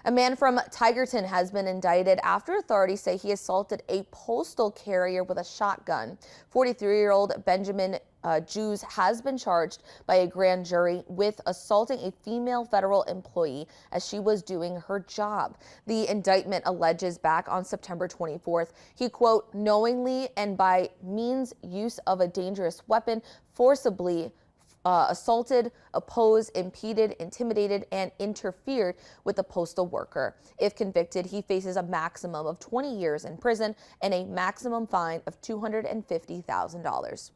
A man from Tigerton has been indicted after authorities say he assaulted a postal carrier with a shotgun. 43-year-old Benjamin Jews has been charged by a grand jury with assaulting a female federal employee as she was doing her job. The indictment alleges back on September 24th, he, quote, knowingly and by means use of a dangerous weapon forcibly assaulted, opposed, impeded, intimidated, and interfered with a postal worker. If convicted, he faces a maximum of 20 years in prison and a maximum fine of $250,000.